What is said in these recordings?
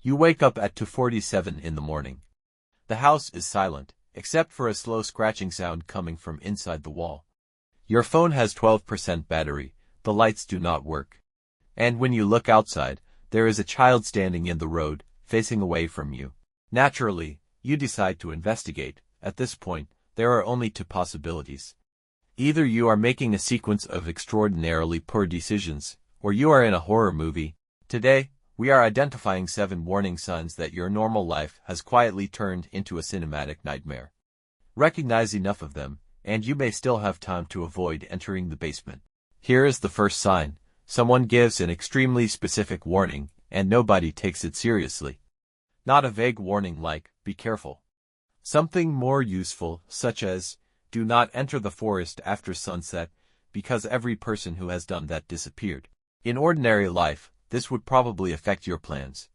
You wake up at 2:47 in the morning. The house is silent, except for a slow scratching sound coming from inside the wall. Your phone has 12% battery, the lights do not work. And when you look outside, there is a child standing in the road, facing away from you. Naturally, you decide to investigate. At this point, there are only two possibilities. Either you are making a sequence of extraordinarily poor decisions, or you are in a horror movie. Today, we are identifying 7 warning signs that your normal life has quietly turned into a cinematic nightmare. Recognize enough of them, and you may still have time to avoid entering the basement. Here is the first sign. Someone gives an extremely specific warning, and nobody takes it seriously. Not a vague warning like, be careful. Something more useful, such as, do not enter the forest after sunset, because every person who has done that disappeared. In ordinary life, this would probably affect your plans.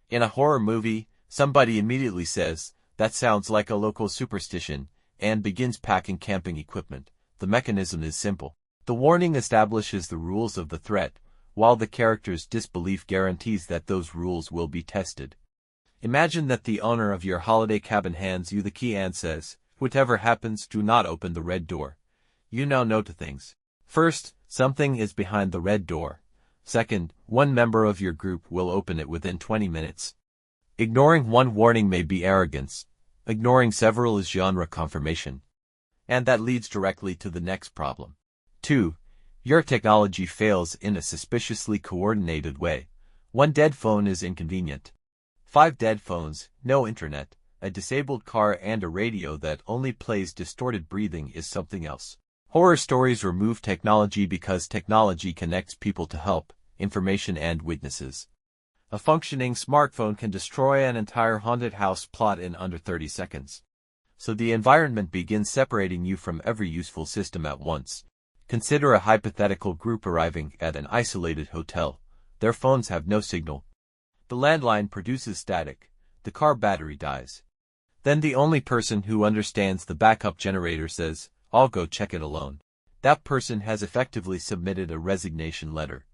In a horror movie, somebody immediately says, that sounds like a local superstition, and begins packing camping equipment. The mechanism is simple. The warning establishes the rules of the threat, while the character's disbelief guarantees that those rules will be tested. Imagine that the owner of your holiday cabin hands you the key and says, whatever happens, do not open the red door. You now know two things. First, something is behind the red door. Second, one member of your group will open it within 20 minutes. Ignoring one warning may be arrogance. Ignoring several is genre confirmation. And that leads directly to the next problem. 2. Your technology fails in a suspiciously coordinated way. 1 dead phone is inconvenient. 5 dead phones, no internet, a disabled car and a radio that only plays distorted breathing is something else. Horror stories remove technology because technology connects people to help, information and witnesses. A functioning smartphone can destroy an entire haunted house plot in under 30 seconds. So the environment begins separating you from every useful system at once. Consider a hypothetical group arriving at an isolated hotel. Their phones have no signal. The landline produces static. The car battery dies. Then the only person who understands the backup generator says, I'll go check it alone. That person has effectively submitted a resignation letter.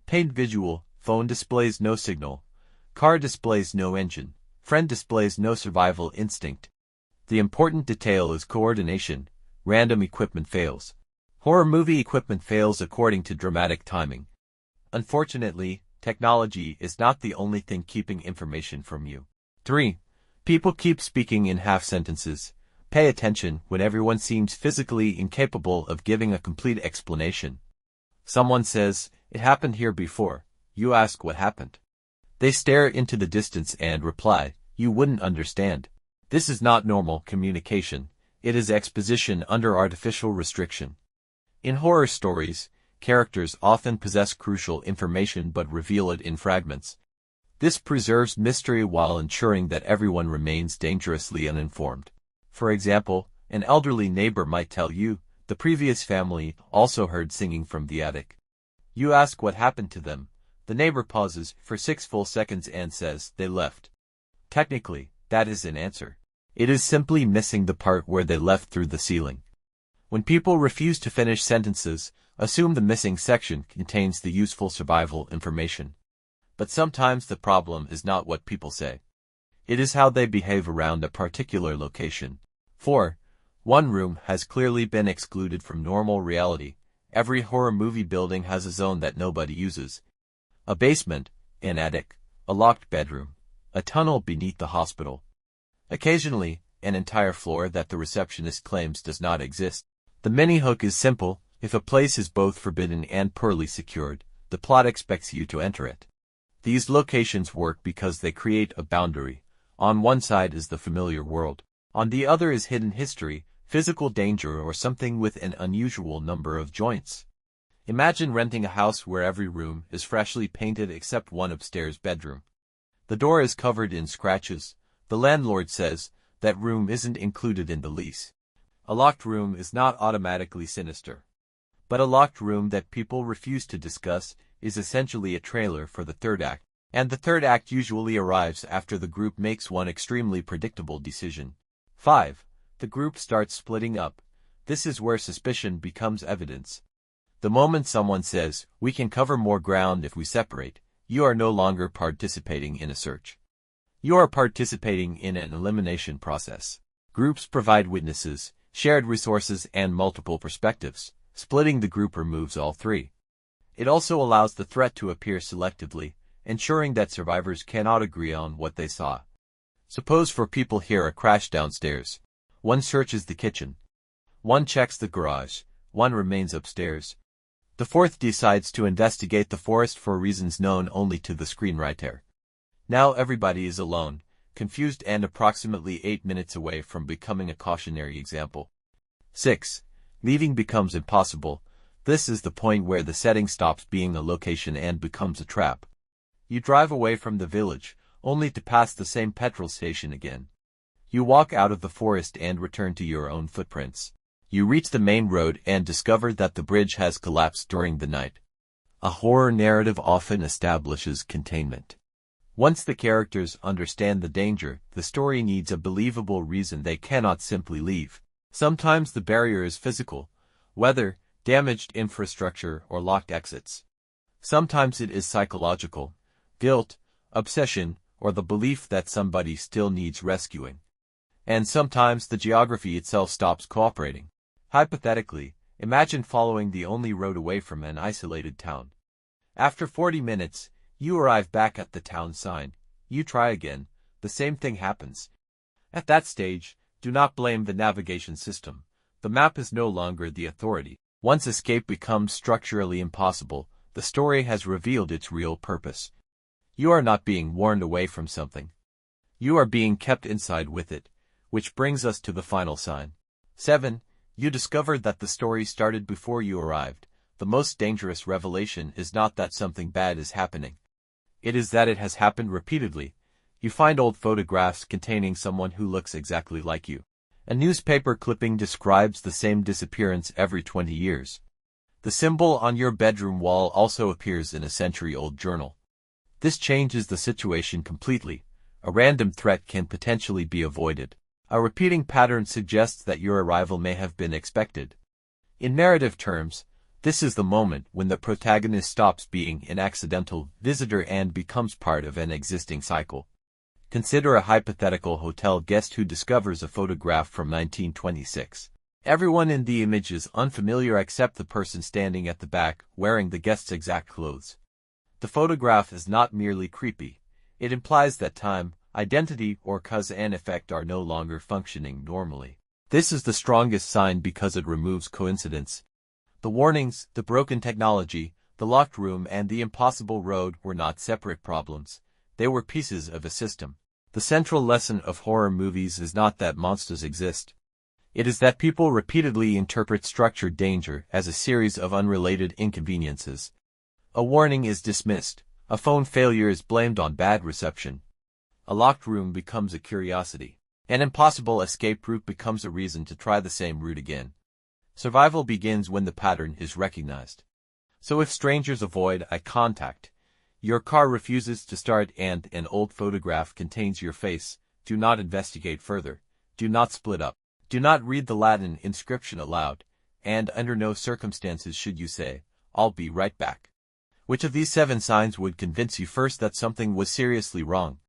Paint visual, phone displays no signal. Car displays no engine. Friend displays no survival instinct. The important detail is coordination. Random equipment fails. Horror movie equipment fails according to dramatic timing. Unfortunately, technology is not the only thing keeping information from you. 3. People keep speaking in half sentences. Pay attention when everyone seems physically incapable of giving a complete explanation. Someone says, it happened here before. You ask what happened. They stare into the distance and reply, you wouldn't understand. This is not normal communication. It is exposition under artificial restriction. In horror stories, characters often possess crucial information but reveal it in fragments. This preserves mystery while ensuring that everyone remains dangerously uninformed. For example, an elderly neighbor might tell you, the previous family also heard singing from the attic. You ask what happened to them. The neighbor pauses for 6 full seconds and says, they left. Technically, that is an answer. It is simply missing the part where they left through the ceiling. When people refuse to finish sentences, assume the missing section contains the useful survival information. But sometimes the problem is not what people say. It is how they behave around a particular location. 4. One room has clearly been excluded from normal reality. Every horror movie building has a zone that nobody uses. A basement, an attic, a locked bedroom, a tunnel beneath the hospital. Occasionally, an entire floor that the receptionist claims does not exist. The mini-hook is simple. If a place is both forbidden and poorly secured, the plot expects you to enter it. These locations work because they create a boundary. On one side is the familiar world. On the other is hidden history, physical danger or something with an unusual number of joints. Imagine renting a house where every room is freshly painted except one upstairs bedroom. The door is covered in scratches. The landlord says, that room isn't included in the lease. A locked room is not automatically sinister. But a locked room that people refuse to discuss is essentially a trailer for the third act. And the third act usually arrives after the group makes one extremely predictable decision. 5. The group starts splitting up. This is where suspicion becomes evidence. The moment someone says, we can cover more ground if we separate, you are no longer participating in a search. You are participating in an elimination process. Groups provide witnesses, shared resources, and multiple perspectives. Splitting the group removes all three. It also allows the threat to appear selectively, ensuring that survivors cannot agree on what they saw. Suppose 4 people hear a crash downstairs. One searches the kitchen. One checks the garage. One remains upstairs. The 4th decides to investigate the forest for reasons known only to the screenwriter. Now everybody is alone, confused, and approximately 8 minutes away from becoming a cautionary example. 6. Leaving becomes impossible. This is the point where the setting stops being a location and becomes a trap. You drive away from the village, only to pass the same petrol station again. You walk out of the forest and return to your own footprints. You reach the main road and discover that the bridge has collapsed during the night. A horror narrative often establishes containment. Once the characters understand the danger, the story needs a believable reason they cannot simply leave. Sometimes the barrier is physical, weather, damaged infrastructure, or locked exits. Sometimes it is psychological, guilt, obsession, or the belief that somebody still needs rescuing. And sometimes the geography itself stops cooperating. Hypothetically, imagine following the only road away from an isolated town. After 40 minutes, you arrive back at the town sign. You try again. The same thing happens. At that stage, do not blame the navigation system. The map is no longer the authority. Once escape becomes structurally impossible, the story has revealed its real purpose. You are not being warned away from something. You are being kept inside with it, which brings us to the final sign. 7. You discovered that the story started before you arrived. The most dangerous revelation is not that something bad is happening. It is that it has happened repeatedly. You find old photographs containing someone who looks exactly like you. A newspaper clipping describes the same disappearance every 20 years. The symbol on your bedroom wall also appears in a century-old journal. This changes the situation completely. A random threat can potentially be avoided. A repeating pattern suggests that your arrival may have been expected. In narrative terms, this is the moment when the protagonist stops being an accidental visitor and becomes part of an existing cycle. Consider a hypothetical hotel guest who discovers a photograph from 1926. Everyone in the image is unfamiliar except the person standing at the back, wearing the guest's exact clothes. The photograph is not merely creepy. It implies that time, identity, or cause and effect are no longer functioning normally. This is the strongest sign because it removes coincidence. The warnings, the broken technology, the locked room, and the impossible road were not separate problems. They were pieces of a system. The central lesson of horror movies is not that monsters exist. It is that people repeatedly interpret structured danger as a series of unrelated inconveniences. A warning is dismissed. A phone failure is blamed on bad reception. A locked room becomes a curiosity. An impossible escape route becomes a reason to try the same route again. Survival begins when the pattern is recognized. So if strangers avoid eye contact, your car refuses to start, and an old photograph contains your face, do not investigate further. Do not split up. Do not read the Latin inscription aloud, and under no circumstances should you say, "I'll be right back." Which of these 7 signs would convince you first that something was seriously wrong?